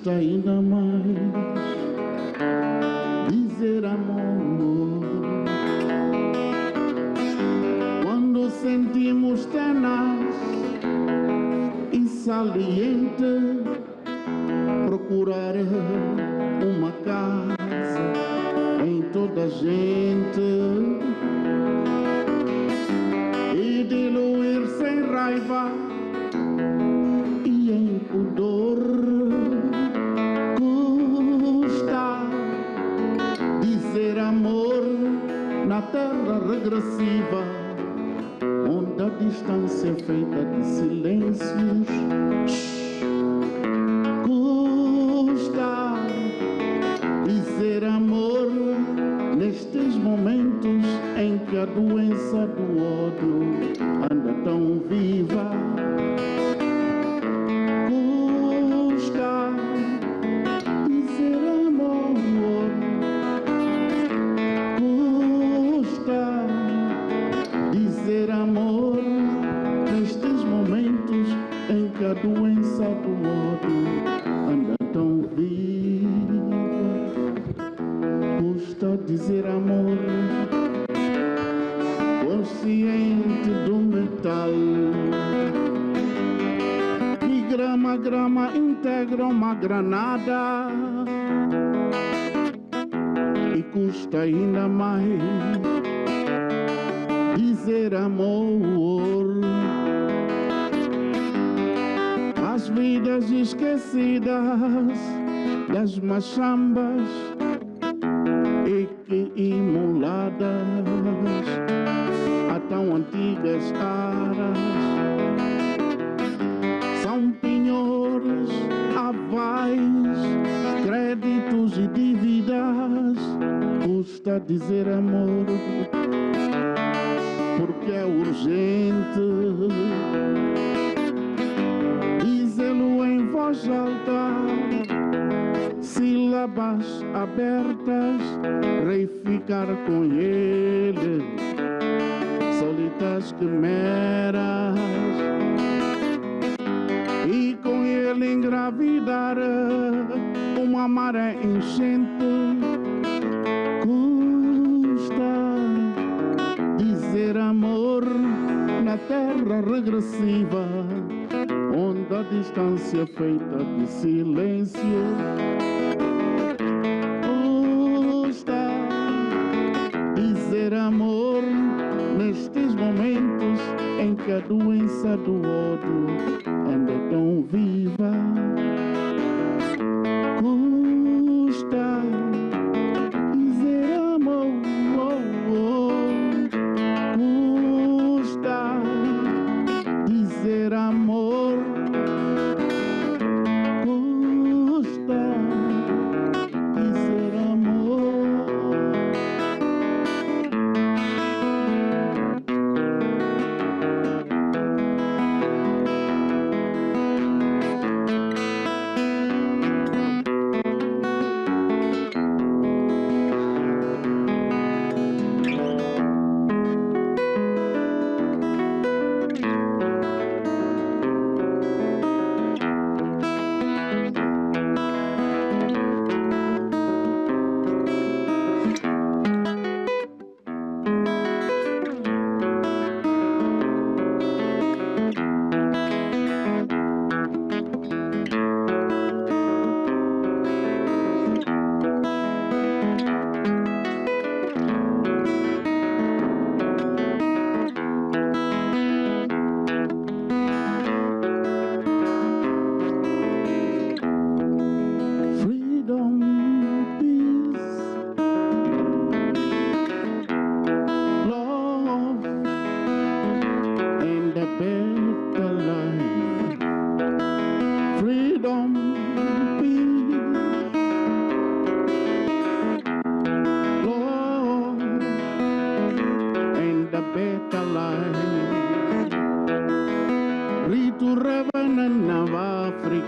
Ainda mais dizer amor quando sentimos tenaz e saliente procurar uma casa em toda a gente e diluir sem raiva e em pudor. Dizer amor na terra regressiva, onde a distância é feita de silêncios. Custa dizer amor nestes momentos em que a doença do ódio anda tão viva. Custa dizer amor. Dizer amor nestes momentos em que a doença do ódio anda tão viva. Custa dizer amor, consciente do metal, que grama a grama integra uma granada. E custa ainda mais dizer amor às vidas esquecidas das machambas e que imoladas a tão antigas caras são penhores, avais, créditos e dívidas. Custa dizer amor porque é urgente dizê-lo em voz alta, sílabas abertas, reificar com ele solitas quimeras e com ele engravidar uma maré enchente. Dizer amor na terra regressiva, onde a distância é feita de silêncio. Custa dizer amor nestes momentos em que a doença do ódio anda tão viva. Custa dizer amor.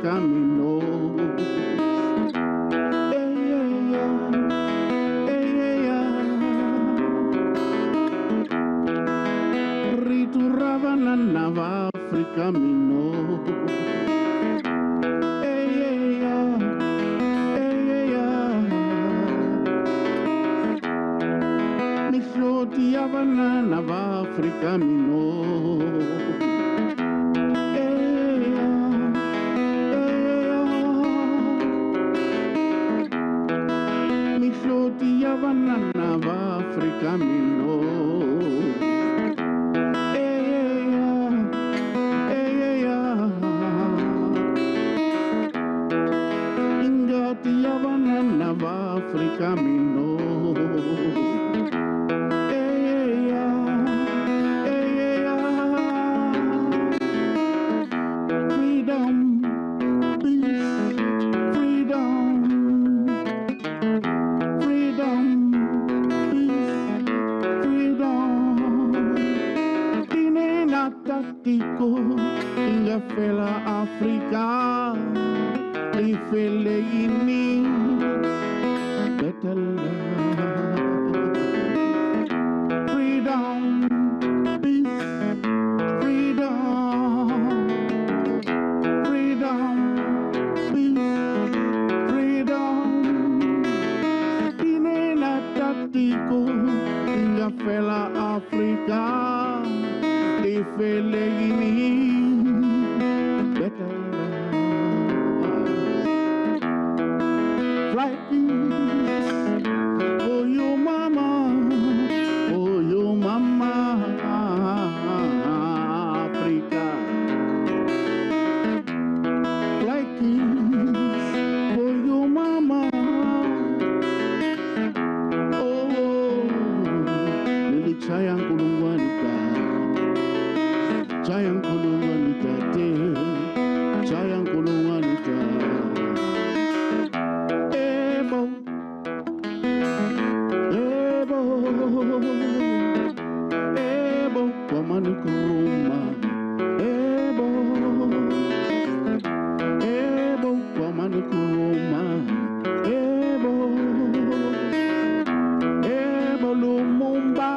Africa mino. Riturava na nava Africa mino. Mishoti banana va Africa mino. Mishoti banana va Africa mino. Ingati banana va Africa mino. Inga fela Africa, ifele ini better love. Freedom, peace, freedom, freedom, peace, freedom. Inena tatiko, inga fela Africa. Feeling better flight for your mama, Africa. Flight for your mama. Oh, nili chayang kulungwanika. Chayang kulunganita te, chayang kulunganita. Ebo, ebo, ebo, kwamani kuruma. Ebo, ebo, kwamani kuruma. Ebo, ebo Lumumba.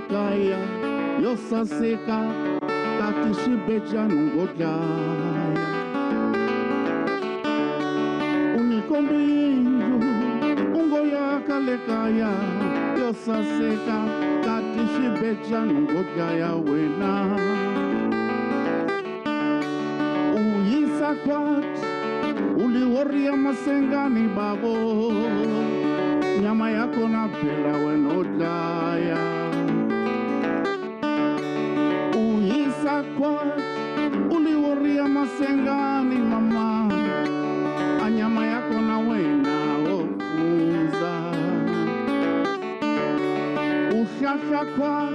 Kaya yosa seka takishibeja nungodaya unikombe inju ungoya kalekaya yosa seka takishibeja nungodaya wena uyisa kwat uliworia masengani babo nyama yako na pela wenodaya Kwat uliworia masengani mama anyama yako na wena ofunza ushasha kwat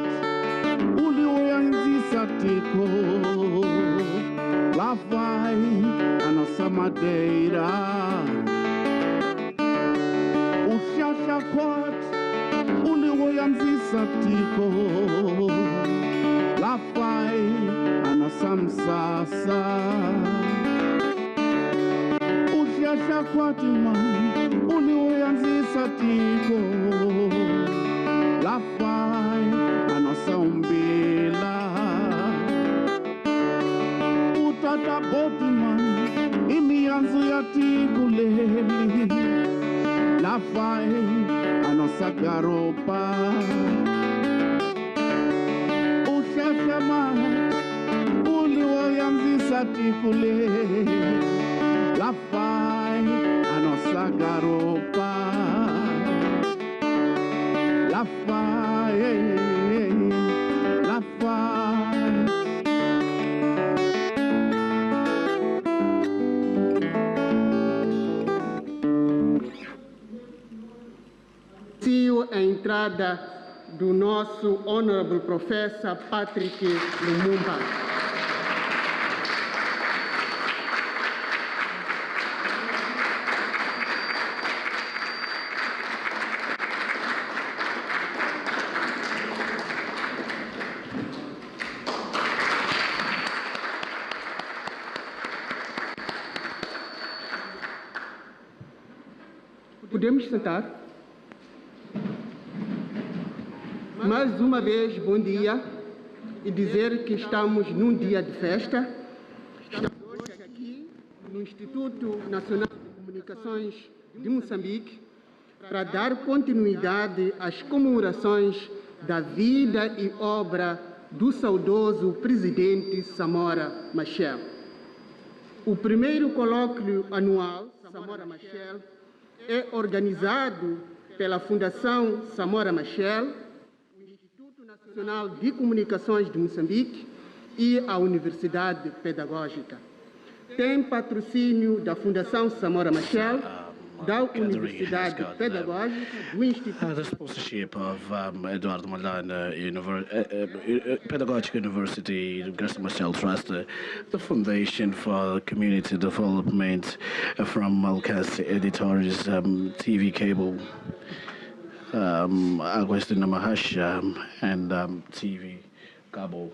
uliwoya nzisa tiko lá vai a nossa madeira. O xaxacote, o liuanzi satiko, lá vai a nossa msasa. O xaxacote, o liuanzi satiko, lá vai a nossa umbila. O tatabote, e mianzo yatiguleli, lá vai a nossa garopa. O xaxamate, o liuanzi satikule, lá vai a nossa garopa. Lá vai, lá vai. A entrada do nosso Honorable Professor Patrick Lumumba. Podemos sentar? Mais uma vez, bom dia, e dizer que estamos num dia de festa. Estamos hoje aqui no Instituto Nacional de Comunicações de Moçambique para dar continuidade às comemorações da vida e obra do saudoso presidente Samora Machel. O primeiro colóquio anual Samora Machel é organizado pela Fundação Samora Machel, Nacional de Comunicações de Moçambique e a Universidade Pedagógica. Tem patrocínio da Fundação Samora Machel, da Universidade Pedagógica, do Instituto... The sponsorship of Eduardo Mondlane Pedagogic University, Graça Machel Trust, the Foundation for Community Development from Malcas Editors, TV Cable, Agustina Mahasha, and TV Cabo.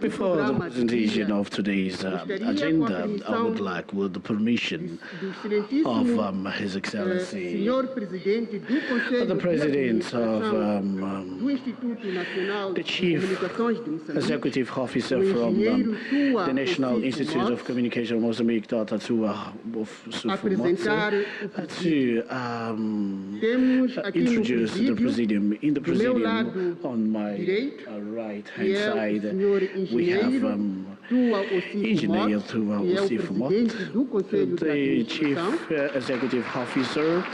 Before the presentation of today's agenda, I would like, with the permission of His Excellency, the President of the Chief Executive Officer from the National Institute of Communication of Mozambique, Dr. Tua Sufumotse, to introduce the Presidium. In the Presidium, on my right-hand side, we have Engineer Tua Sufumotse, the Chief Executive Officer.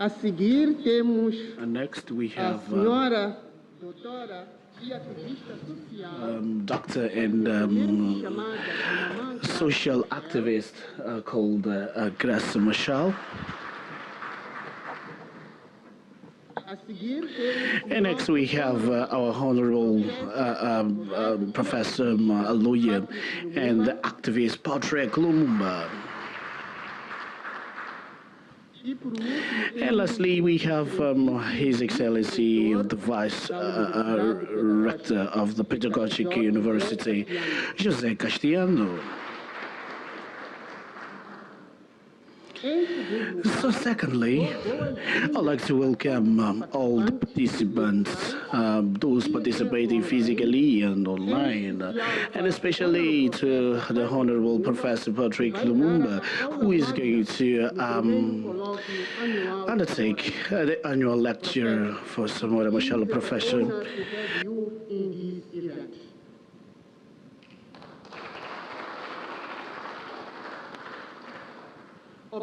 A seguir temos And next we have Senhora Doutora e ativista social, Doctor and social activist called Graça Machel. And next we have our Honorable Professor, lawyer and activist Patrick Lumumba. And lastly, we have His Excellency, the Vice Rector of the Pedagogic University, José Castellano. So secondly, I'd like to welcome all the participants, those participating physically and online, and especially to the Honorable Professor Patrick Lumumba, who is going to undertake the annual lecture for Samora Machel profession. We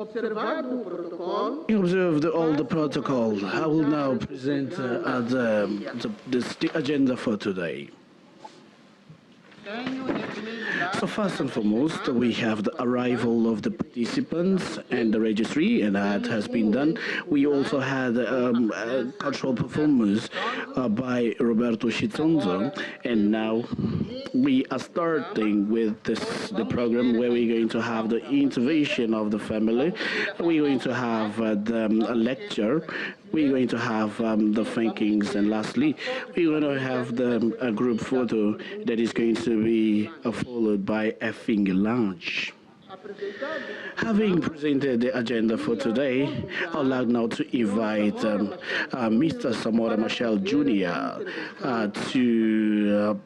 observed all the protocol. I will now present the agenda for today. So first and foremost, we have the arrival of the participants and the registry, and that has been done. We also had a cultural performance by Roberto Chitonzo, and now we are starting with the program where we're going to have the intervention of the family. We're going to have a lecture. We're going to have the thinkings, and lastly, we're going to have a group photo that is going to be followed by a finger lunch. Having presented the agenda for today, I'd like now to invite Mr. Samora Machel Jr. To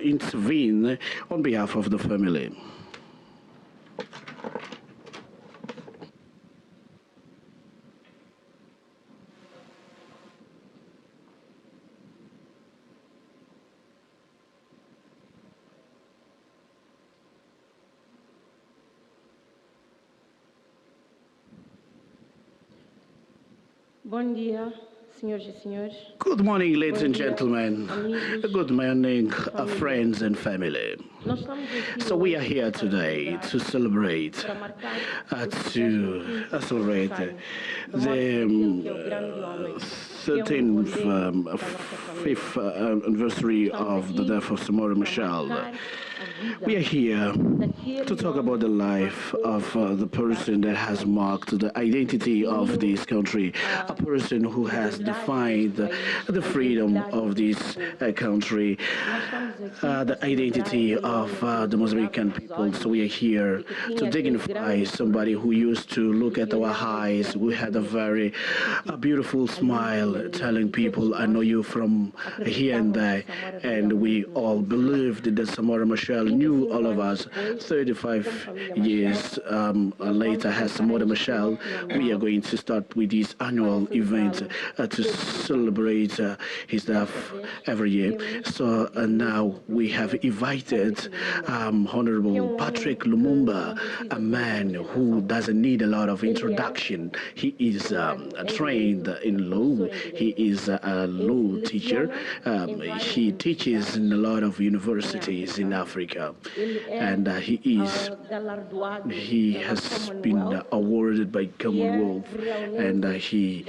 intervene on behalf of the family. Bom dia, senhoras e senhores. Good morning, ladies and gentlemen. Good morning, friends and family. So we are here today to celebrate, the 13th, 5th anniversary of the death of Samora Machel. We are here to talk about the life of the person that has marked the identity of this country, a person who has defined the freedom of this country, the identity of the Mozambican people. So we are here to dignify somebody who used to look at our eyes, who had a beautiful smile, telling people, I know you from here and there, and we all believed that Samora Machel knew all of us. 35 years later, has Samora Machel, we are going to start with this annual event to celebrate his death every year. So now we have invited Honorable Patrick Lumumba, a man who doesn't need a lot of introduction. He is trained in law. He is a law teacher. He teaches in a lot of universities in Africa, and he has been awarded by Commonwealth, and he's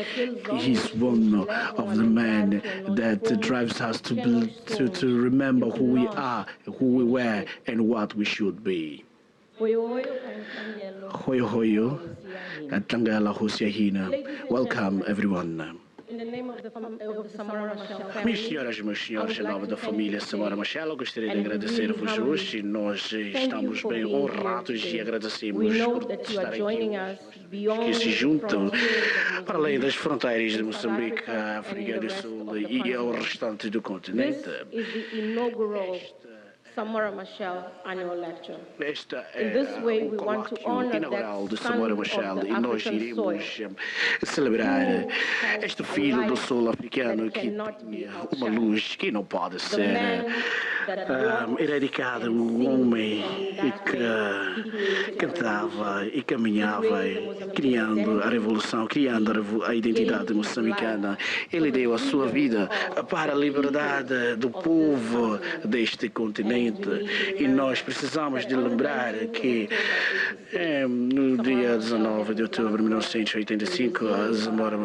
one of the men that drives us to remember who we are, who we were, and what we should be. Hoyo hoyo, atangala hosiahina. Welcome, everyone. In the name of the Samora Machel family. Minhas senhoras e meus senhores, em nome da família Samora Machel, gostaria de agradecer-vos hoje. Nós estamos bem honrados e agradecemos por estarem aqui, que se juntam para além das fronteiras de Moçambique, África do Sul e ao restante do continente. Samora Machel annual lecture. Esta In this way, we want to honor inaugural de that Samora son Machel, of the e nós African iremos soil, celebrar este filho do sul africano que cannot be tinha uma luz que não pode the ser man that erradicado, homem que cantava e caminhava, criando a revolução, criando a identidade moçambicana. Ele deu a sua vida para a liberdade do povo deste continente, e nós precisamos de lembrar que no dia 19 de outubro de 1985, Samora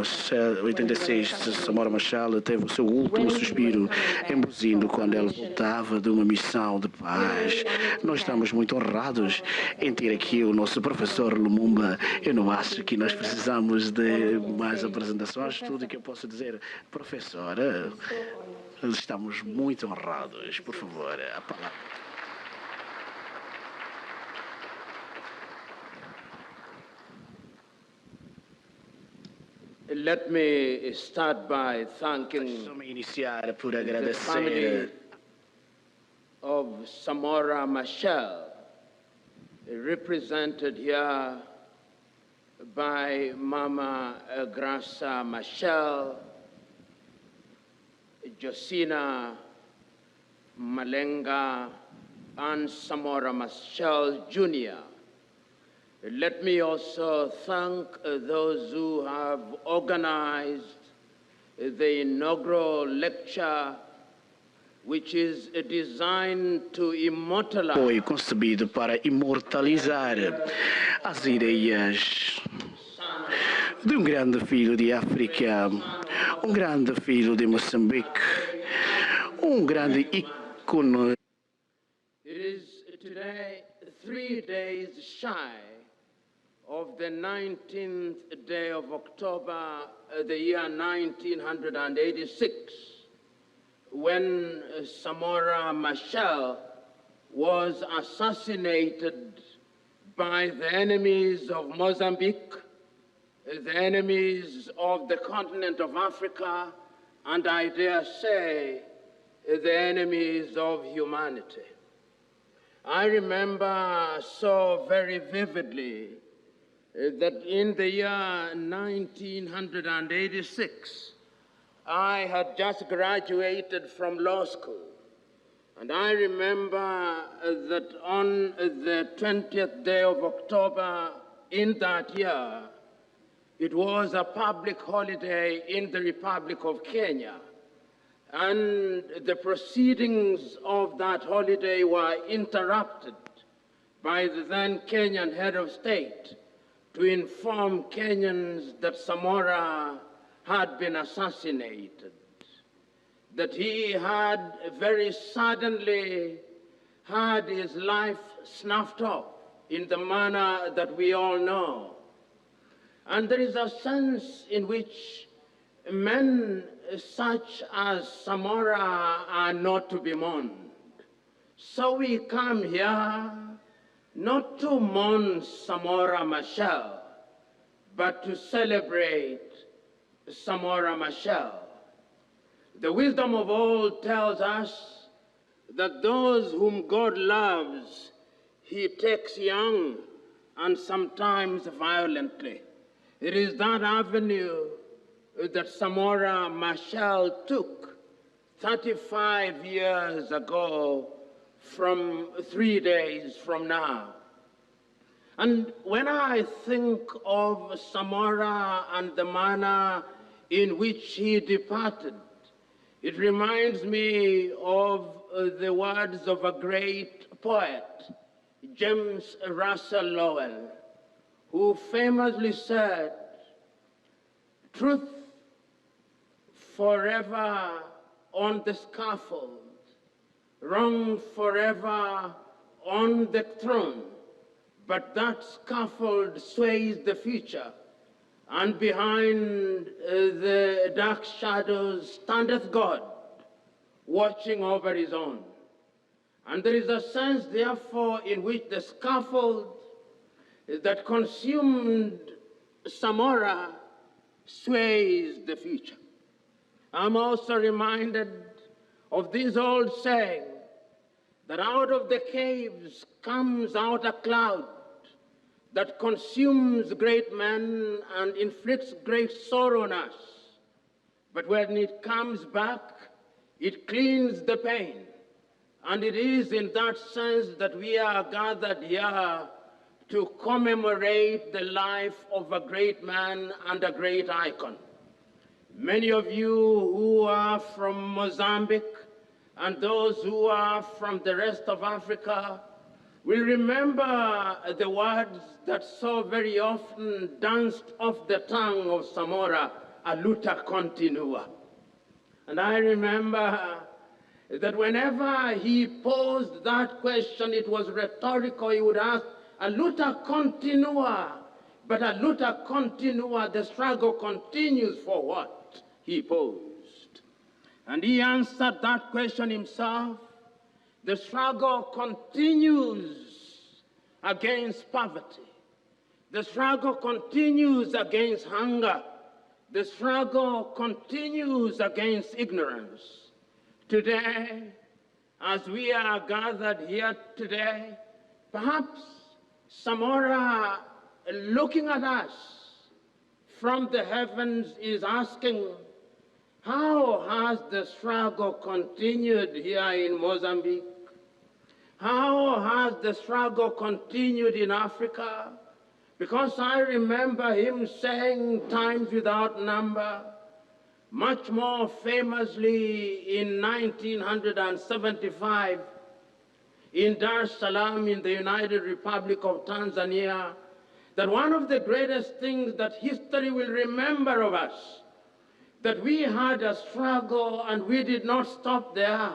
Machel teve o seu último suspiro em Buzindo, quando ela voltava de uma missão de paz. Nós estamos muito honrados em ter aqui o nosso professor Lumumba. Eu não acho que nós precisamos de mais apresentações. Tudo que eu posso dizer, professora, estamos muito honrados. Por favor, a palavra. Let me start by thanking Vamos iniciar por the family agradecer of Samora Machel, represented here by Mama Graça Machel, Josina Malenga, and Samora Machel Jr. Let me also thank those who have organized the inaugural lecture which is designed to immortalize. Foi concebido para imortalizar as ideias de grande filho de África, grande filho de Moçambique, grande ícone. It is today 3 days shy of the 19th day of October, the year 1986, when Samora Machel was assassinated by the enemies of Mozambique, the enemies of the continent of Africa, and I dare say, the enemies of humanity. I remember so very vividly that in the year 1986, I had just graduated from law school. And I remember that on the 20th day of October in that year, it was a public holiday in the Republic of Kenya. And the proceedings of that holiday were interrupted by the then Kenyan head of state to inform Kenyans that Samora had been assassinated, that he had very suddenly had his life snuffed off in the manner that we all know. And there is a sense in which men such as Samora are not to be mourned. So we come here not to mourn Samora Machel, but to celebrate Samora Machel. The wisdom of old tells us that those whom God loves, he takes young and sometimes violently. It is that avenue that Samora Machel took 35 years ago from 3 days from now. And when I think of Samora and the manner in which he departed, it reminds me of the words of a great poet, James Russell Lowell, who famously said, "Truth forever on the scaffold, wrong forever on the throne, but that scaffold sways the future, and behind the dark shadows standeth God, watching over his own." And there is a sense, therefore, in which the scaffold that consumed Samora sways the future. I'm also reminded of this old saying that out of the caves comes out a cloud that consumes great men and inflicts great sorrow on us. But when it comes back, it cleans the pain. And it is in that sense that we are gathered here to commemorate the life of a great man and a great icon. Many of you who are from Mozambique and those who are from the rest of Africa will remember the words that so very often danced off the tongue of Samora, "a luta continua." And I remember that whenever he posed that question, it was rhetorical. He would ask, "A luta continua," but a luta continua, the struggle continues for what? He posed. And he answered that question himself. The struggle continues against poverty. The struggle continues against hunger. The struggle continues against ignorance. Today, as we are gathered here today, perhaps Samora, looking at us from the heavens, is asking, how has the struggle continued here in Mozambique? How has the struggle continued in Africa? Because I remember him saying times without number much more famously in 1975 in Dar es Salaam in the United Republic of Tanzania, that one of the greatest things that history will remember of us, that we had a struggle and we did not stop there.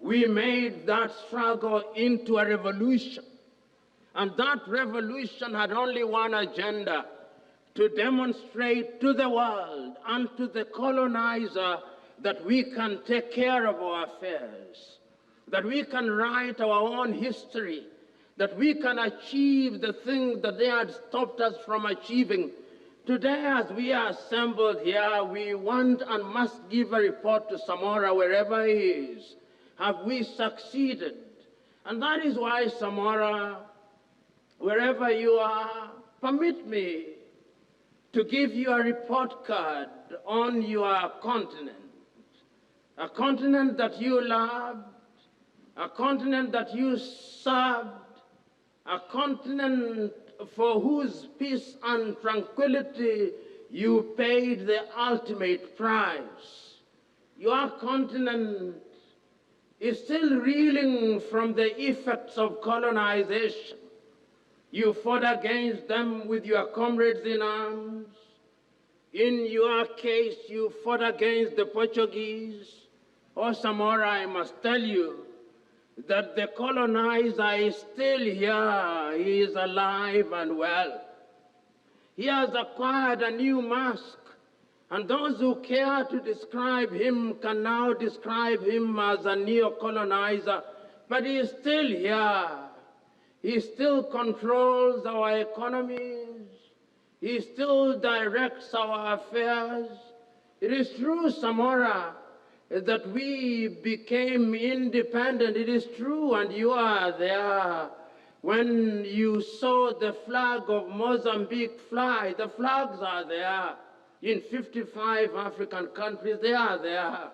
We made that struggle into a revolution. And that revolution had only one agenda: to demonstrate to the world and to the colonizer that we can take care of our affairs, that we can write our own history, that we can achieve the things that they had stopped us from achieving. Today, as we are assembled here, we want and must give a report to Samora wherever he is. Have we succeeded? And that is why, Samora, wherever you are, permit me to give you a report card on your continent, a continent that you loved, a continent that you served, a continent for whose peace and tranquility you paid the ultimate price. Your continent is still reeling from the effects of colonization. You fought against them with your comrades in arms. In your case, you fought against the Portuguese. Oh, Samora, I must tell you that the colonizer is still here. He is alive and well. He has acquired a new mask, and those who care to describe him can now describe him as a neo-colonizer, but he is still here. He still controls our economies. He still directs our affairs. It is true, Samora, that we became independent. It is true, and you are there. When you saw the flag of Mozambique fly, the flags are there. In 55 African countries, they are there.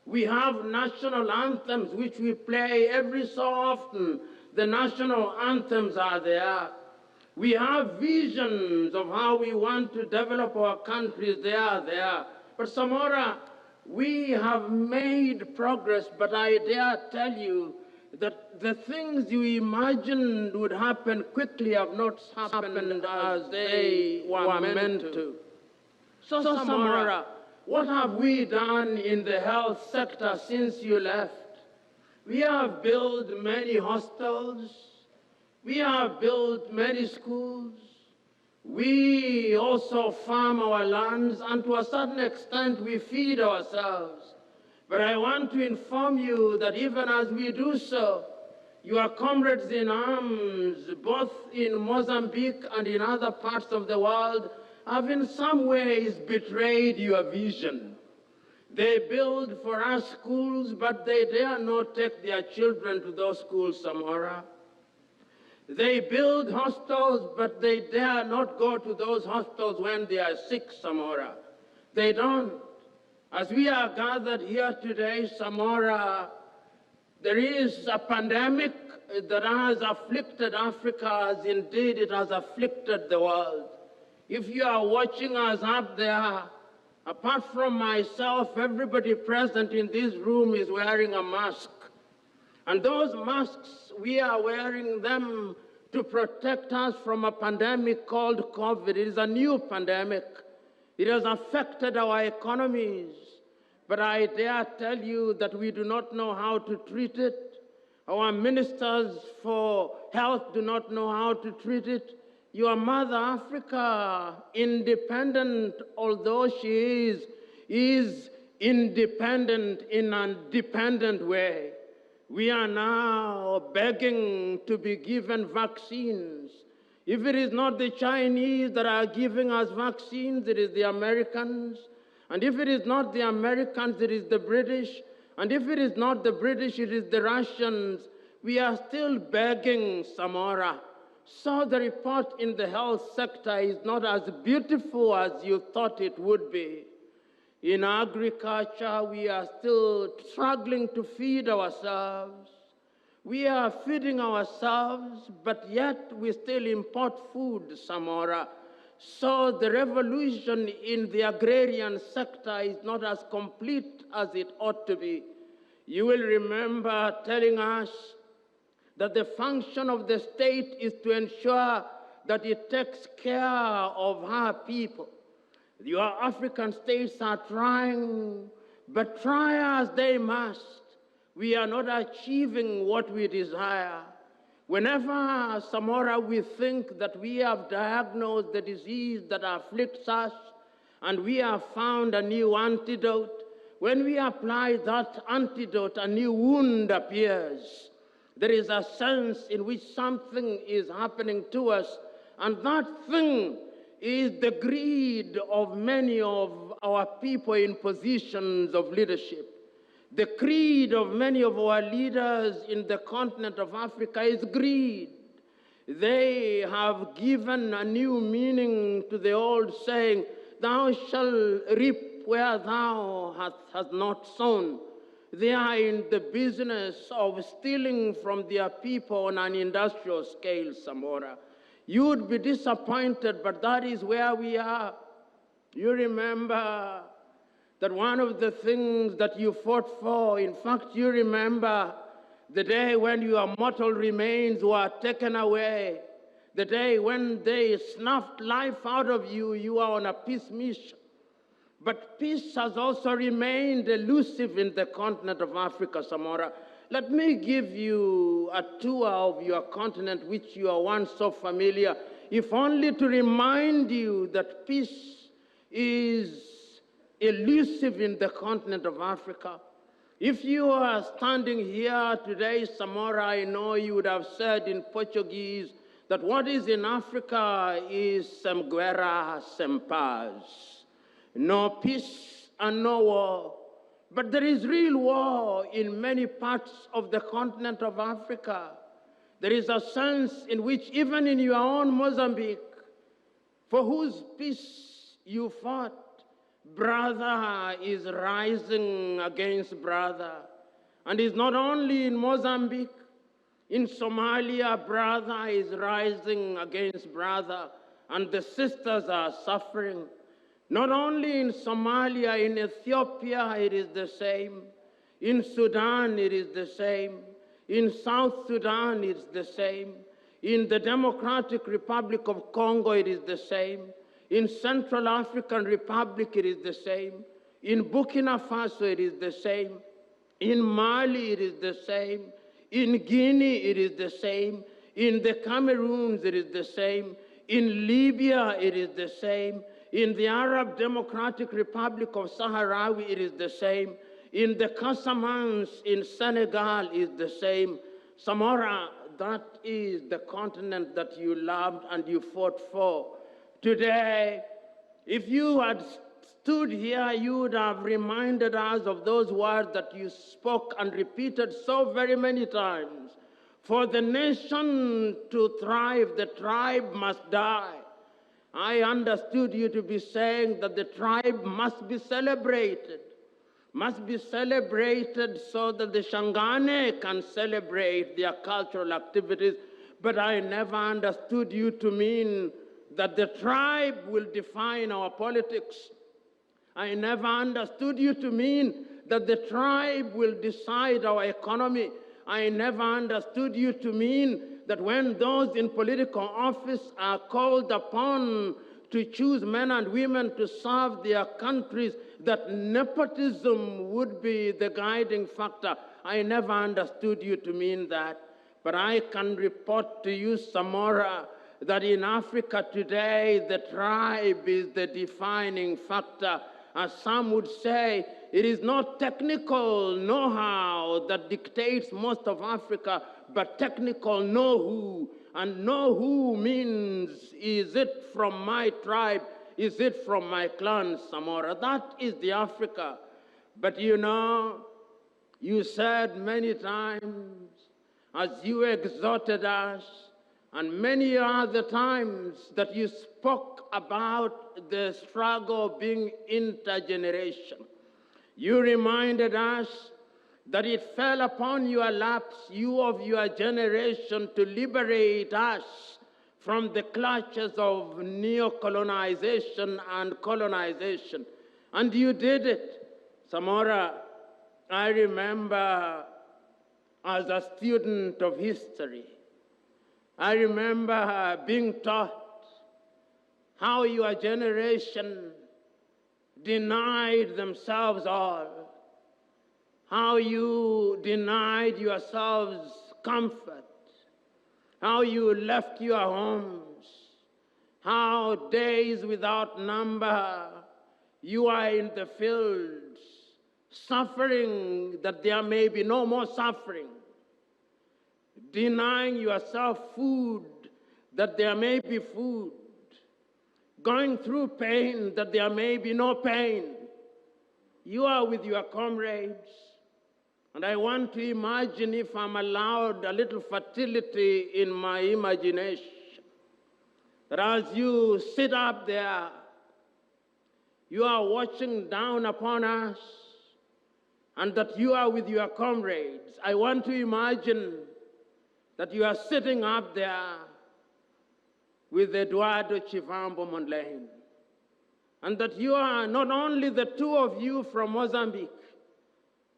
We have national anthems which we play every so often. The national anthems are there. We have visions of how we want to develop our countries. They are there. But Samora, we have made progress, but I dare tell you that the things you imagined would happen quickly have not happened as they were meant to. So Samora, what have we done in the health sector since you left? We have built many hospitals. We have built many schools. We also farm our lands, and to a certain extent, we feed ourselves. But I want to inform you that even as we do so, your comrades in arms, both in Mozambique and in other parts of the world, have in some ways betrayed your vision. They build for us schools, but they dare not take their children to those schools, Samora. They build hospitals, but they dare not go to those hospitals when they are sick, Samora. They don't. As we are gathered here today, Samora, there is a pandemic that has afflicted Africa as indeed it has afflicted the world. If you are watching us up there, apart from myself, everybody present in this room is wearing a mask. And those masks, we are wearing them to protect us from a pandemic called COVID. It is a new pandemic. It has affected our economies. But I dare tell you that we do not know how to treat it. Our ministers for health do not know how to treat it. Your mother Africa, independent although she is independent in a dependent way. We are now begging to be given vaccines. If it is not the Chinese that are giving us vaccines, it is the Americans. And if it is not the Americans, it is the British. And if it is not the British, it is the Russians. We are still begging, Samora. So the report in the health sector is not as beautiful as you thought it would be. In agriculture, we are still struggling to feed ourselves. We are feeding ourselves, but yet we still import food, Samora. So the revolution in the agrarian sector is not as complete as it ought to be. You will remember telling us that the function of the state is to ensure that it takes care of her people. Your African states are trying, but try as they must, we are not achieving what we desire. Whenever, Samora, we think that we have diagnosed the disease that afflicts us and we have found a new antidote, when we apply that antidote, a new wound appears. There is a sense in which something is happening to us, and that thing is the greed of many of our people in positions of leadership. The creed of many of our leaders in the continent of Africa is greed. They have given a new meaning to the old saying, "Thou shalt reap where thou hast not sown." They are in the business of stealing from their people on an industrial scale, Samora. You would be disappointed, but that is where we are. You remember that one of the things that you fought for, in fact, you remember the day when your mortal remains were taken away, the day when they snuffed life out of you, you were on a peace mission. But peace has also remained elusive in the continent of Africa, Samora. Let me give you a tour of your continent, which you are once so familiar, if only to remind you that peace is elusive in the continent of Africa. If you are standing here today, Samora, I know you would have said in Portuguese that what is in Africa is sem guerra, sem paz. No peace and no war. But there is real war in many parts of the continent of Africa. There is a sense in which even in your own Mozambique, for whose peace you fought, brother is rising against brother. And it's not only in Mozambique, in Somalia, brother is rising against brother, and the sisters are suffering. Not only in Somalia, in Ethiopia, it is the same. In Sudan, it is the same. In South Sudan, it's the same. In the Democratic Republic of Congo, it is the same. In Central African Republic, it is the same. In Burkina Faso, it is the same. In Mali, it is the same. In Guinea, it is the same. In the Cameroons, it is the same. In Libya, it is the same. In the Arab Democratic Republic of Sahrawi, it is the same. In the Casamance in Senegal, it is the same. Samora, that is the continent that you loved and you fought for. Today, if you had stood here, you would have reminded us of those words that you spoke and repeated so very many times. For the nation to thrive, the tribe must die. I understood you to be saying that the tribe must be celebrated so that the Shangane can celebrate their cultural activities. But I never understood you to mean that the tribe will define our politics. I never understood you to mean that the tribe will decide our economy. I never understood you to mean that when those in political office are called upon to choose men and women to serve their countries, that nepotism would be the guiding factor. I never understood you to mean that. But I can report to you, Samora, that in Africa today, the tribe is the defining factor. As some would say, it is not technical know-how that dictates most of Africa, but technical know-who. And know-who means, is it from my tribe? Is it from my clan, Samora? That is the Africa. But you know, you said many times, as you exhorted us, and many other times that you spoke about the struggle being intergenerational. You reminded us that it fell upon your laps, you of your generation, to liberate us from the clutches of neo-colonization and colonization. And you did it. Samora, I remember as a student of history, I remember being taught how your generation denied themselves all, how you denied yourselves comfort, how you left your homes, how days without number you are in the fields, suffering that there may be no more suffering, denying yourself food that there may be food, going through pain that there may be no pain. You are with your comrades, and I want to imagine, if I'm allowed a little fertility in my imagination, that as you sit up there, you are watching down upon us, and that you are with your comrades. I want to imagine that you are sitting up there with Eduardo Chivambo Mondlane, and that you are not only the two of you from Mozambique.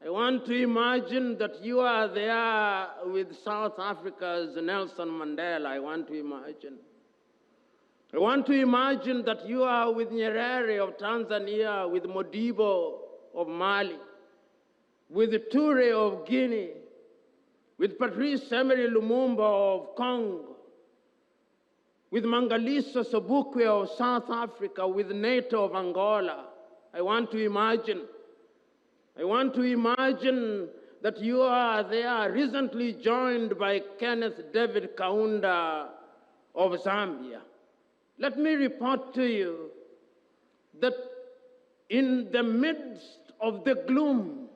I want to imagine that you are there with South Africa's Nelson Mandela. I want to imagine that you are with Nyerere of Tanzania, with Modibo of Mali, with Toure of Guinea, with Patrice Emery Lumumba of Congo, with Mangaliso Sobukwe of South Africa, with Neto of Angola. I want to imagine that you are there, recently joined by Kenneth David Kaunda of Zambia. Let me report to you that in the midst of the gloom,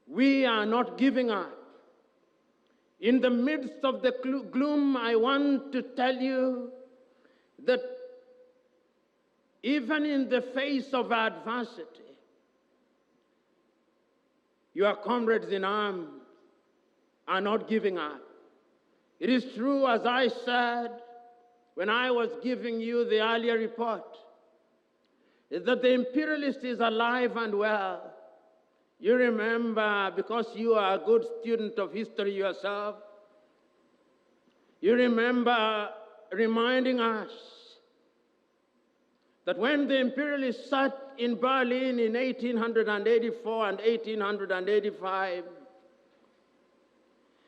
we are not giving up. In the midst of the gloom, I want to tell you that even in the face of adversity, your comrades in arms are not giving up. It is true, as I said when I was giving you the earlier report, that the imperialist is alive and well. You remember, because you are a good student of history yourself, you remember reminding us that when the imperialists sat in Berlin in 1884 and 1885,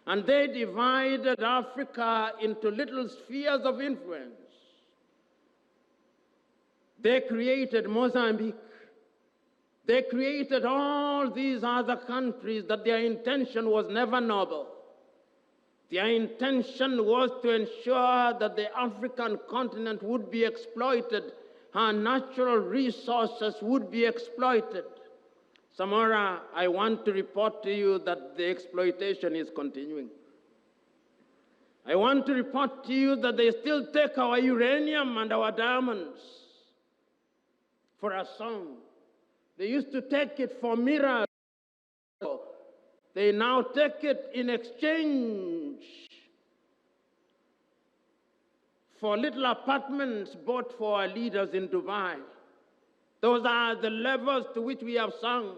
and they divided Africa into little spheres of influence, they created Mozambique. They created all these other countries that their intention was never noble. Their intention was to ensure that the African continent would be exploited, her natural resources would be exploited. Samora, I want to report to you that the exploitation is continuing. I want to report to you that they still take our uranium and our diamonds for a song. They used to take it for mirrors. They now take it in exchange for little apartments bought for our leaders in Dubai. Those are the levels to which we have sunk.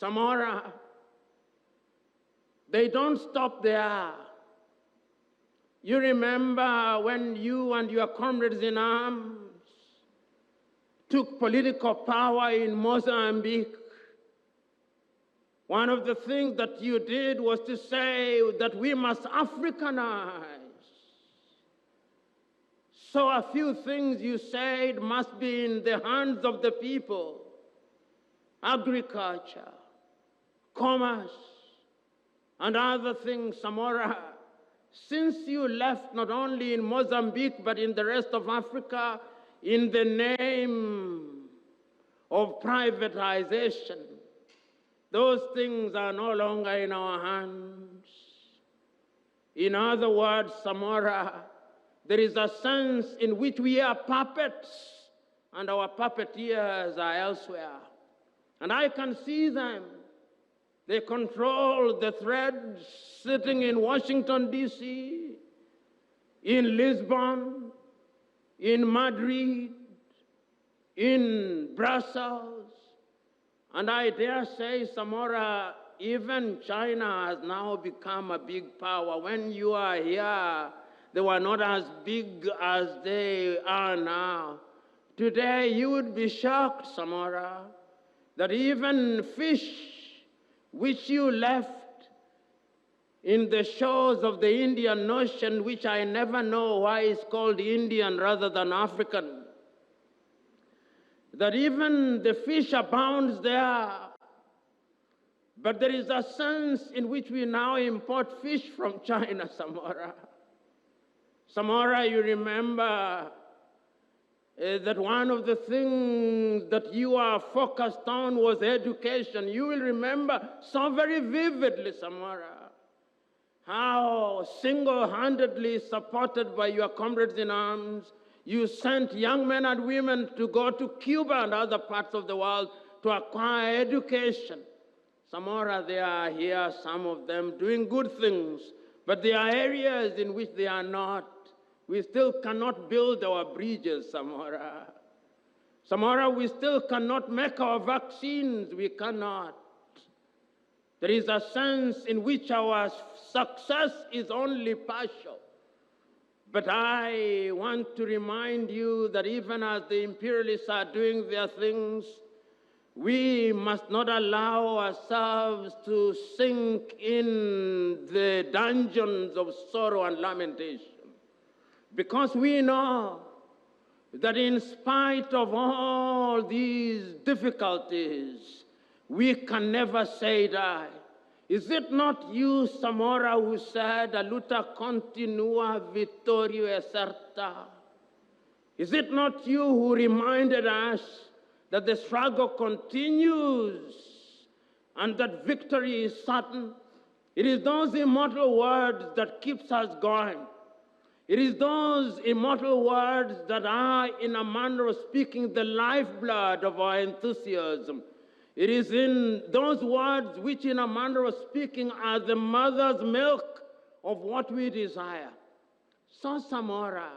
Samora, they don't stop there. You remember when you and your comrades in arms took political power in Mozambique. One of the things that you did was to say that we must Africanize. So a few things you said must be in the hands of the people: agriculture, commerce, and other things. Samora, since you left not only in Mozambique but in the rest of Africa in the name of privatization, those things are no longer in our hands. In other words, Samora, there is a sense in which we are puppets and our puppeteers are elsewhere. And I can see them. They control the threads sitting in Washington, D.C., in Lisbon, in Madrid, in Brussels. And I dare say, Samora, even China has now become a big power. When you are here, they were not as big as they are now. Today, you would be shocked, Samora, that even fish which you left in the shores of the Indian Ocean, which I never know why it's called Indian rather than African, that even the fish abounds there. But there is a sense in which we now import fish from China, Samora. Samora, you remember that one of the things that you are focused on was education. You will remember so very vividly, Samora, how single-handedly supported by your comrades in arms, you sent young men and women to go to Cuba and other parts of the world to acquire education. Samora, they are here, some of them doing good things, but there are areas in which they are not. We still cannot build our bridges, Samora. Samora, we still cannot make our vaccines. We cannot. There is a sense in which our success is only partial. But I want to remind you that even as the imperialists are doing their things, we must not allow ourselves to sink in the dungeons of sorrow and lamentation. Because we know that in spite of all these difficulties, we can never say die. Is it not you, Samora, who said, "A luta continua, vittorio è certa"? Is it not you who reminded us that the struggle continues and that victory is certain? It is those immortal words that keeps us going. It is those immortal words that are, in a manner of speaking, the lifeblood of our enthusiasm. It is in those words which, in a manner of speaking, are the mother's milk of what we desire. So, Samora,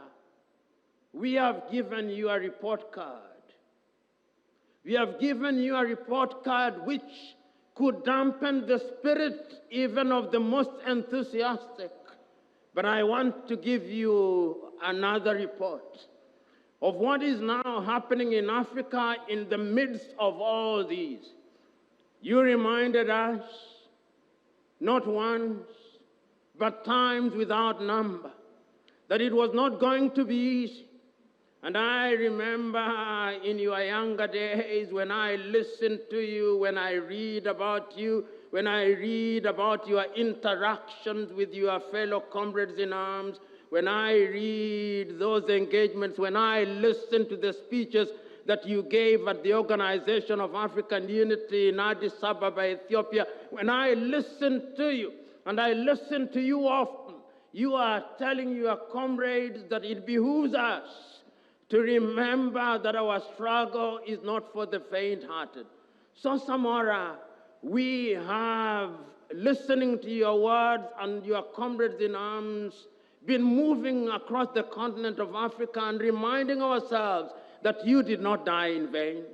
we have given you a report card. We have given you a report card which could dampen the spirit even of the most enthusiastic. But I want to give you another report of what is now happening in Africa in the midst of all these. You reminded us, not once, but times without number, that it was not going to be easy. And I remember in your younger days when I listened to you, when I read about you, when I read about your interactions with your fellow comrades in arms, when I read those engagements, when I listen to the speeches that you gave at the Organization of African Unity in Addis Ababa, Ethiopia, when I listen to you, and I listen to you often, you are telling your comrades that it behooves us to remember that our struggle is not for the faint-hearted. So, Samora, we have, listening to your words and your comrades in arms, been moving across the continent of Africa and reminding ourselves that you did not die in vain.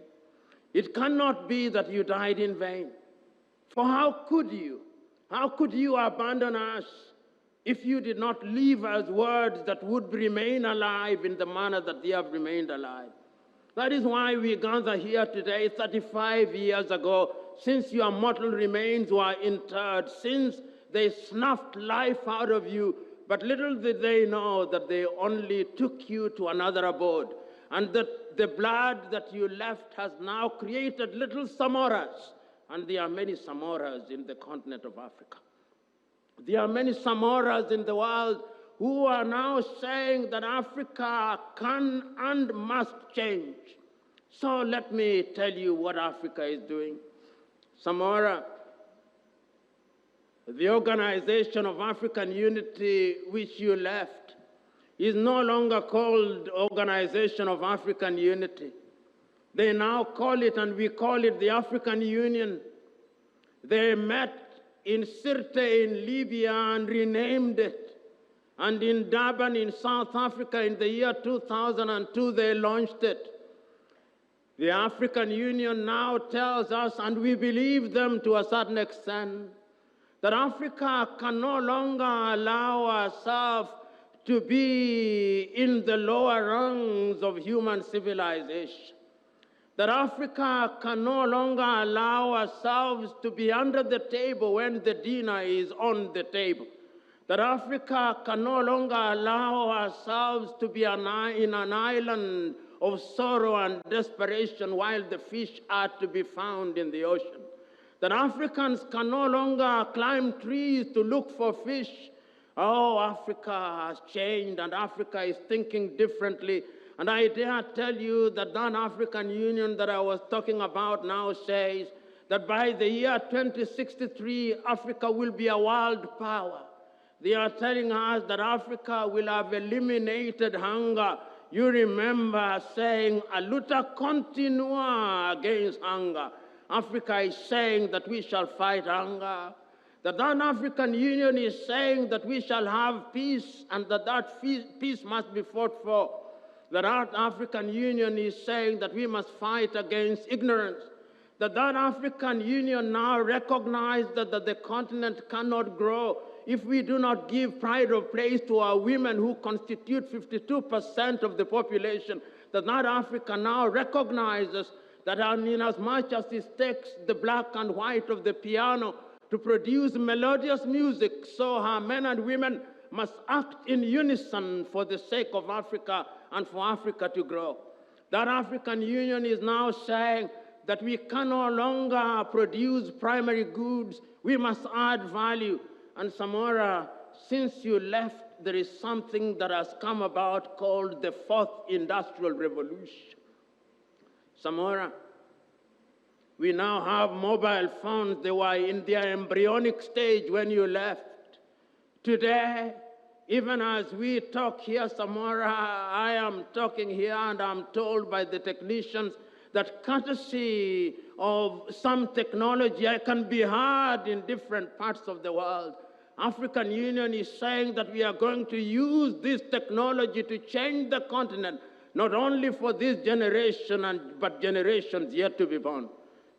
It cannot be that you died in vain. For how could you? How could you abandon us if you did not leave us words that would remain alive in the manner that they have remained alive? That is why we gather here today, 35 years ago, since your mortal remains were interred, since they snuffed life out of you. But little did they know that they only took you to another abode, and that the blood that you left has now created little Samoras, and there are many Samoras in the continent of Africa. There are many Samoras in the world who are now saying that Africa can and must change. So let me tell you what Africa is doing. Samora, the Organization of African Unity which you left is no longer called Organization of African Unity. They now call it, and we call it, the African Union. They met in Sirte in Libya and renamed it. And in Durban in South Africa in the year 2002, they launched it. The African Union now tells us, and we believe them to a certain extent, that Africa can no longer allow ourselves to be in the lower rungs of human civilization. That Africa can no longer allow ourselves to be under the table when the dinner is on the table. That Africa can no longer allow ourselves to be in an island of sorrow and desperation while the fish are to be found in the ocean. That Africans can no longer climb trees to look for fish. Oh, Africa has changed and Africa is thinking differently. And I dare tell you that that African Union that I was talking about now says that by the year 2063, Africa will be a world power. They are telling us that Africa will have eliminated hunger. You remember saying, a luta continua against hunger. Africa is saying that we shall fight hunger. That African Union is saying that we shall have peace and that peace must be fought for. That African Union is saying that we must fight against ignorance. That African Union now recognizes that the continent cannot grow if we do not give pride of place to our women who constitute 52% of the population. That Africa now recognizes that in as much as it takes the black and white of the piano to produce melodious music, so our men and women must act in unison for the sake of Africa and for Africa to grow. That African Union is now saying that we can no longer produce primary goods, we must add value. And Samora, since you left, there is something that has come about called the Fourth Industrial Revolution. Samora, we now have mobile phones. They were in their embryonic stage when you left. Today, even as we talk here, Samora, I am talking here and I'm told by the technicians that courtesy of some technology, I can be heard in different parts of the world. African Union is saying that we are going to use this technology to change the continent, not only for this generation, but generations yet to be born.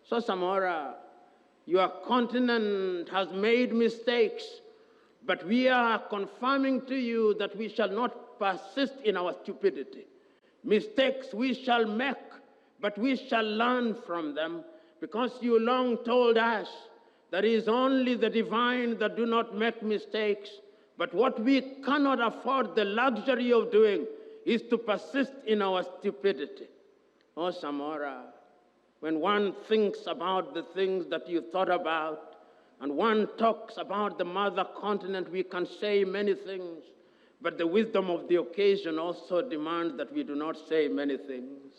So Samora, your continent has made mistakes, but we are confirming to you that we shall not persist in our stupidity. Mistakes we shall make, but we shall learn from them, because you long told us that it is only the divine that do not make mistakes, but what we cannot afford the luxury of doing is to persist in our stupidity. Oh, Samora, when one thinks about the things that you thought about, and one talks about the mother continent, we can say many things, but the wisdom of the occasion also demands that we do not say many things.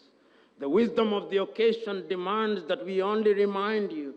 The wisdom of the occasion demands that we only remind you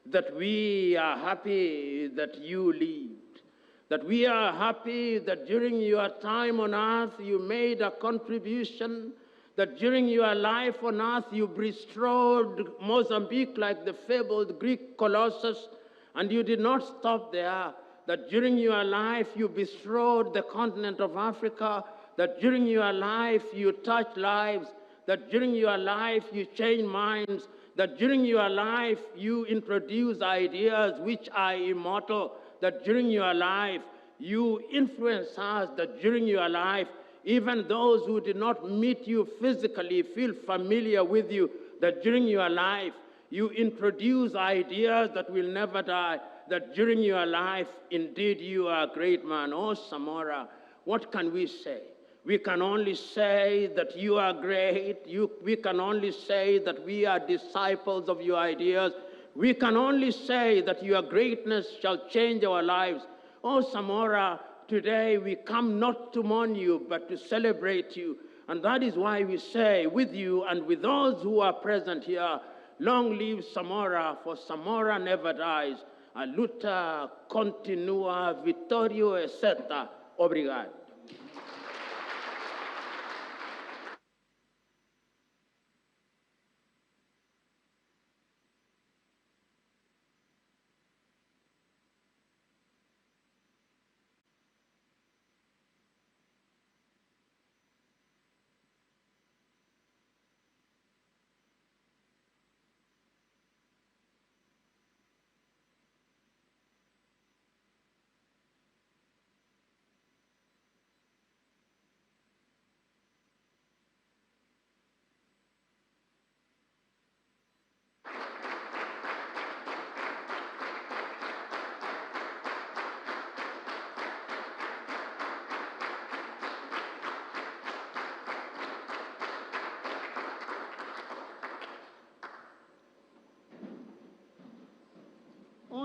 that we are happy that you lived, that we are happy that during your time on earth you made a contribution, that during your life on earth you restored Mozambique like the fabled Greek Colossus, and you did not stop there, that during your life you bestrode the continent of Africa, that during your life you touched lives, that during your life you changed minds, that during your life you introduce ideas which are immortal, that during your life you influence us, that during your life even those who did not meet you physically feel familiar with you, that during your life you introduce ideas that will never die, that during your life indeed you are a great man. Oh, Samora, what can we say? We can only say that you are great. We can only say that we are disciples of your ideas. We can only say that your greatness shall change our lives. Oh, Samora, today we come not to mourn you, but to celebrate you. And that is why we say with you and with those who are present here, long live Samora, for Samora never dies. A luta continua, Vittorio e seta. Obrigado.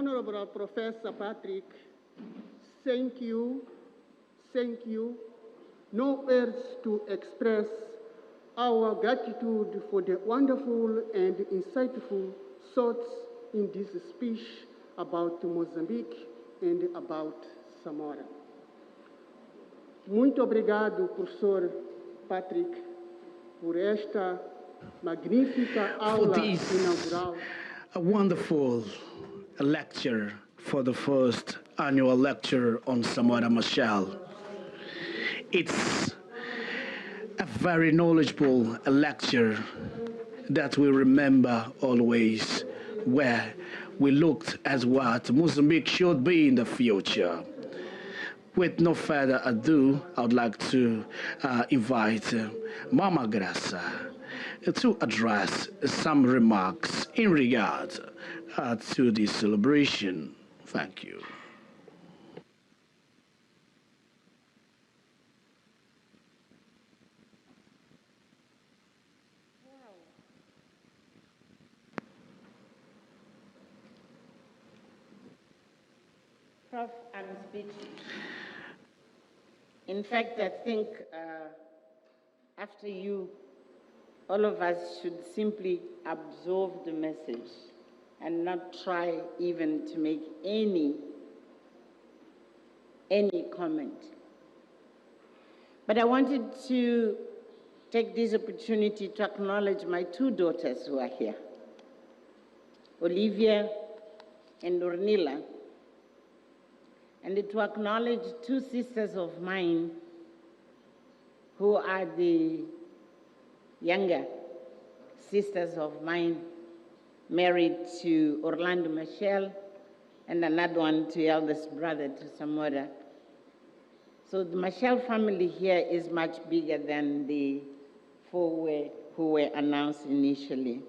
Honorable Professor Patrick, thank you. No words to express our gratitude for the wonderful and insightful thoughts in this speech about Mozambique and about Samora. Muito obrigado, professor Patrick, por esta magnífica aula inaugural. A wonderful lecture for the first annual lecture on Samora Machel. It's a very knowledgeable lecture that we remember always, where we looked at what Mozambique should be in the future. With no further ado, I would like to invite Mama Graça to address some remarks in regard to this celebration. Thank you. Prof, I'm speechless. In fact, I think after you, all of us should simply absorb the message and not try even to make any comment. But I wanted to take this opportunity to acknowledge my two daughters who are here, Olivia and Ornilla, and to acknowledge two sisters of mine who are the younger sisters of mine, married to Orlando Machel, and another one to eldest brother to Samora. So the Machel family here is much bigger than the four who were announced initially.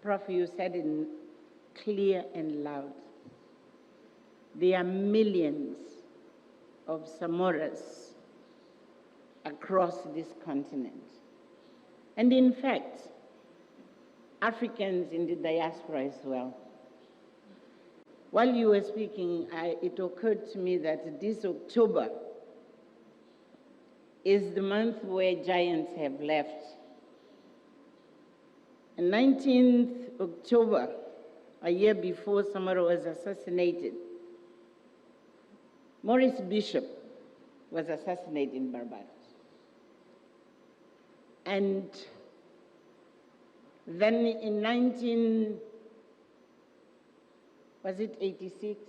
Prof, you said it clear and loud. There are millions of Samoras across this continent. And in fact, Africans in the diaspora as well. While you were speaking, it occurred to me that this October is the month where giants have left. On 19th October, a year before Samora was assassinated, Maurice Bishop was assassinated in Barbados. And then in 1986?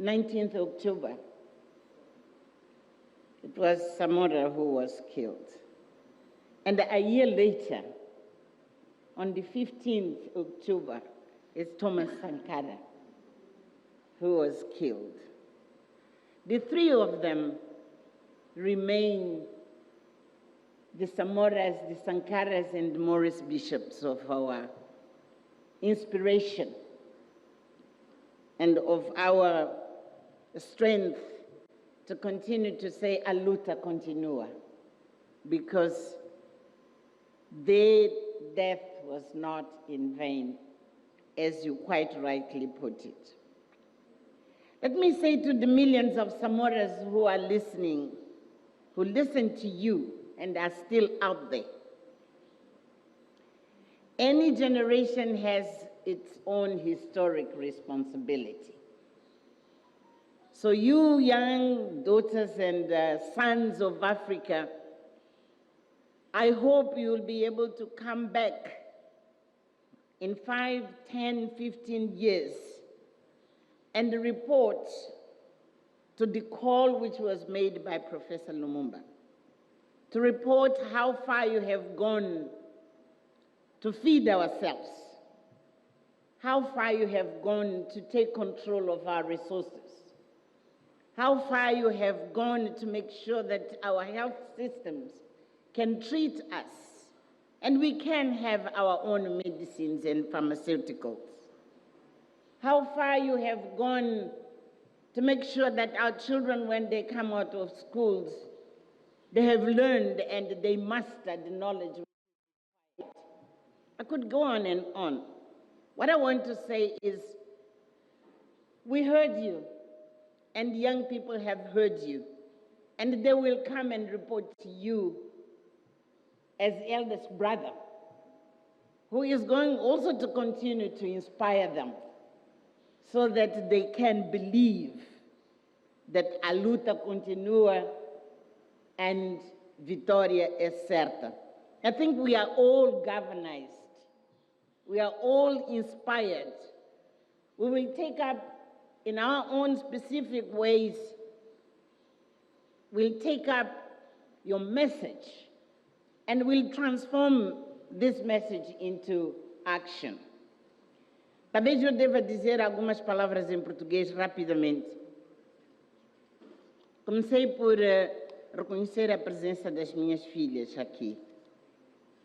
19th October, it was Samora who was killed. And a year later, on the 15th October, is Thomas Sankara who was killed. The three of them remain the Samoras, the Sankaras, and Maurice Bishops of our inspiration and of our strength to continue to say a luta continua, because their death was not in vain, as you quite rightly put it. Let me say to the millions of Samoras who are listening, who listen to you and are still out there, any generation has its own historic responsibility. So you young daughters and sons of Africa, I hope you'll be able to come back in 5, 10, 15 years and report to the call which was made by Professor Lumumba, to report how far you have gone to feed ourselves, how far you have gone to take control of our resources, how far you have gone to make sure that our health systems can treat us, and we can have our own medicines and pharmaceuticals. How far you have gone to make sure that our children, when they come out of schools, They have learned and they mastered knowledge. I could go on and on. What I want to say is, we heard you, and young people have heard you, and they will come and report to you as eldest brother, who is going also to continue to inspire them so that they can believe that a luta continua and Vitória é certa. I think we are all galvanized. We are all inspired. We will take up in our own specific ways, we'll take up your message and we'll transform this message into action. Talvez eu deva dizer algumas palavras em português rapidamente. Comecei por reconhecer a presença das minhas filhas aqui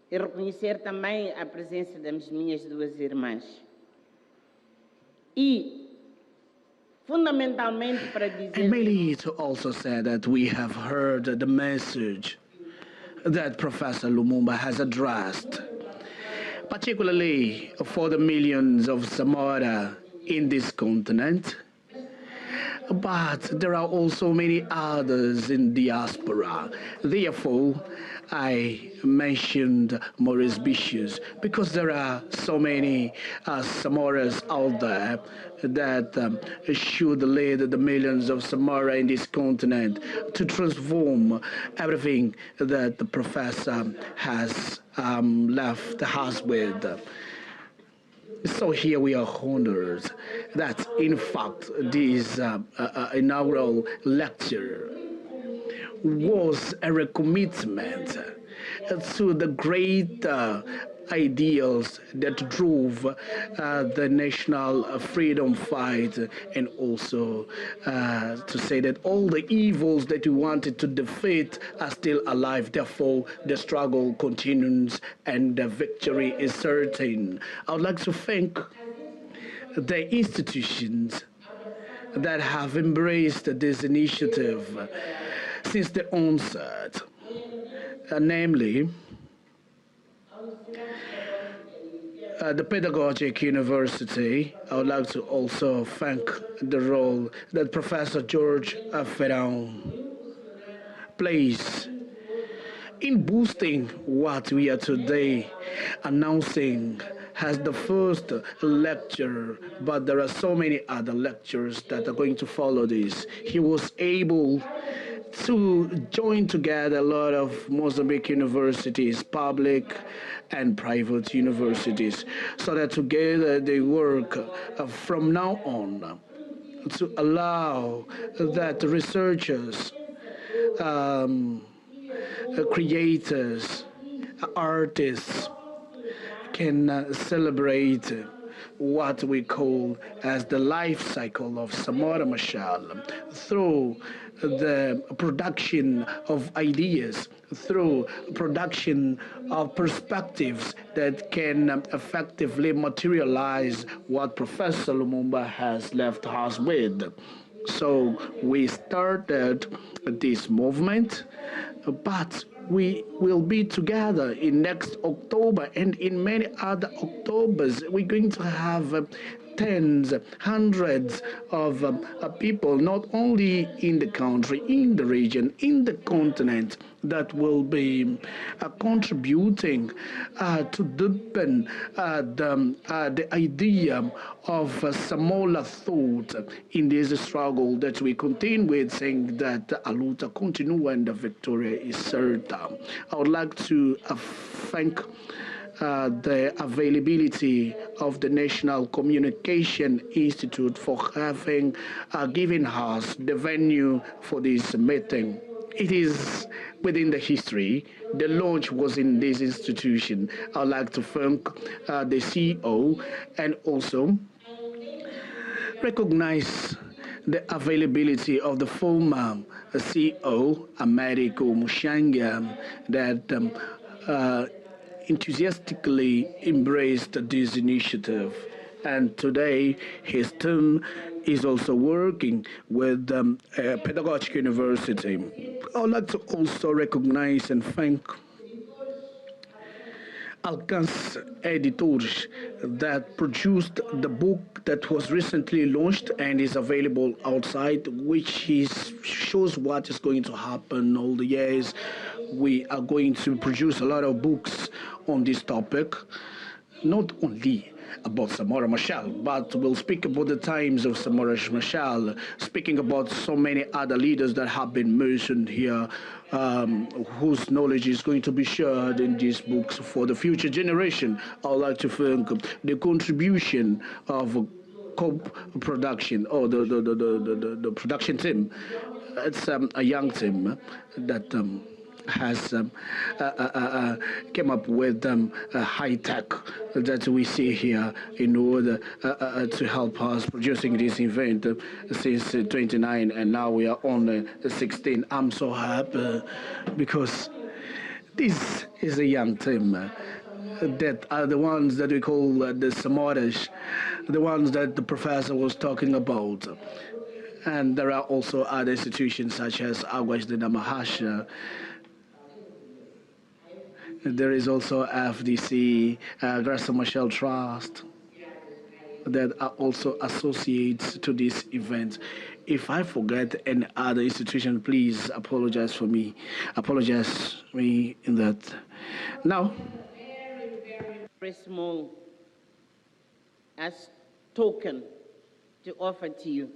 e reconhecer também a presença das minhas duas irmãs. E, fundamentalmente, para dizer... And mainly to also say that we have heard the message that Professor Lumumba has addressed, particularly for the millions of Samora in this continent. But there are also many others in diaspora. Therefore, I mentioned Maurice Bicius because there are so many Samoras out there that should lead the millions of Samora in this continent to transform everything that the professor has left us with. So here we are honored that, in fact, this inaugural lecture was a recommitment to the great ideals that drove the national freedom fight, and also to say that all the evils that we wanted to defeat are still alive. Therefore, the struggle continues and the victory is certain. I would like to thank the institutions that have embraced this initiative since the onset, namely the Pedagogic University. I would like to also thank the role that Professor George Ferrão plays in boosting what we are today announcing as the first lecture, but there are so many other lectures that are going to follow this. He was able to join together a lot of Mozambique universities, public and private universities, so that together they work from now on to allow that researchers, creators, artists can celebrate what we call as the life cycle of Samora Machel through the production of ideas, through production of perspectives that can effectively materialize what Professor Lumumba has left us with. So we started this movement, but we will be together in next October and in many other Octobers. We're going to have tens, hundreds of people, not only in the country, in the region, in the continent, that will be contributing to deepen the idea of Samola thought in this struggle that we continue with, saying that a luta continua and the victory is certain. I would like to thank the availability of the National Communication Institute for having given us the venue for this meeting. It is within the history. The launch was in this institution. I'd like to thank the CEO and also recognize the availability of the former CEO, Americo Mushanga, that enthusiastically embraced this initiative. And today, his team is also working with a pedagogical university. I would like to also recognize and thank Alcance editors that produced the book that was recently launched and is available outside, which shows what is going to happen all the years. We are going to produce a lot of books on this topic, not only about Samora Machel, but we'll speak about the times of Samora Machel, speaking about so many other leaders that have been mentioned here, whose knowledge is going to be shared in these books for the future generation. I would like to thank the contribution of co-production, or the production team. It's a young team that has came up with high tech that we see here in order to help us producing this event since 29, and now we are on 16. I'm so happy because this is a young team that are the ones that we call the Samoras, the ones that the professor was talking about. And there are also other institutions such as Aguas de Namahasha. There is also FDC, Graça Machel Trust, that are also associated to this event. If I forget any other institution, please apologize for me. Apologize me in that. Now, very small as token to offer to you.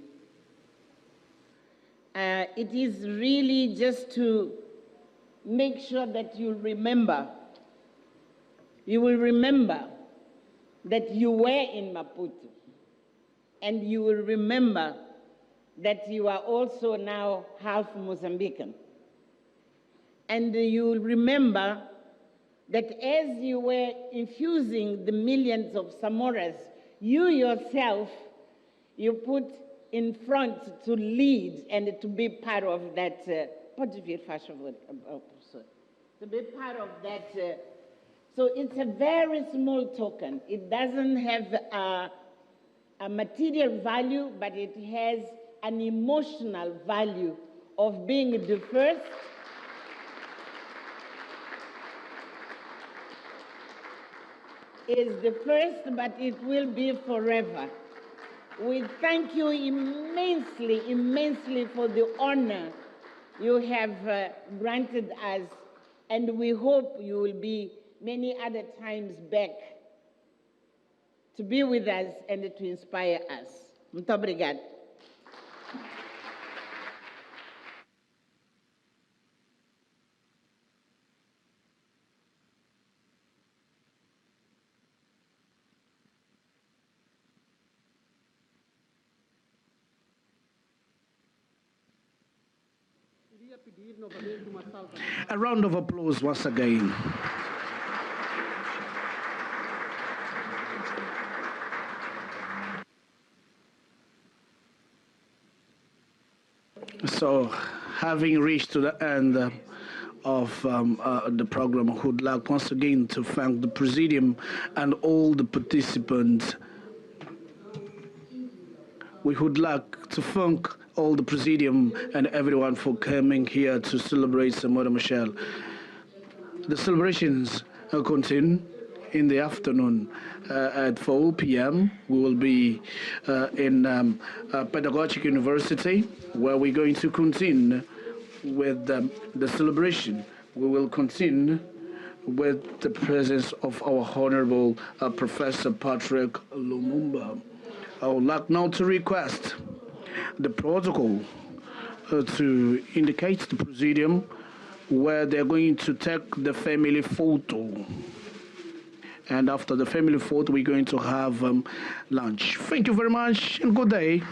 It is really just to make sure that you remember. You will remember that you were in Maputo, and you will remember that you are also now half Mozambican. And you will remember that as you were infusing the millions of Samoras, you yourself, you put in front to lead and to be part of that, to be part of that. So it's a very small token. It doesn't have a material value, but it has an emotional value of being the first. Is the first, but it will be forever. We thank you immensely, immensely for the honor you have granted us, and we hope you will be many other times back to be with us and to inspire us. Muito obrigado. a round of applause once again. So, having reached to the end of the program, I would like once again to thank the Presidium and all the participants. We would like to thank all the Presidium and everyone for coming here to celebrate Samora Machel. The celebrations continue in the afternoon at 4 p.m. We will be in Pedagogic University, where we're going to continue with the celebration. We will continue with the presence of our Honorable Professor Patrick Lumumba. I would like now to request the protocol to indicate the Presidium where they're going to take the family photo. And after the family photo, we're going to have lunch. Thank you very much and good day.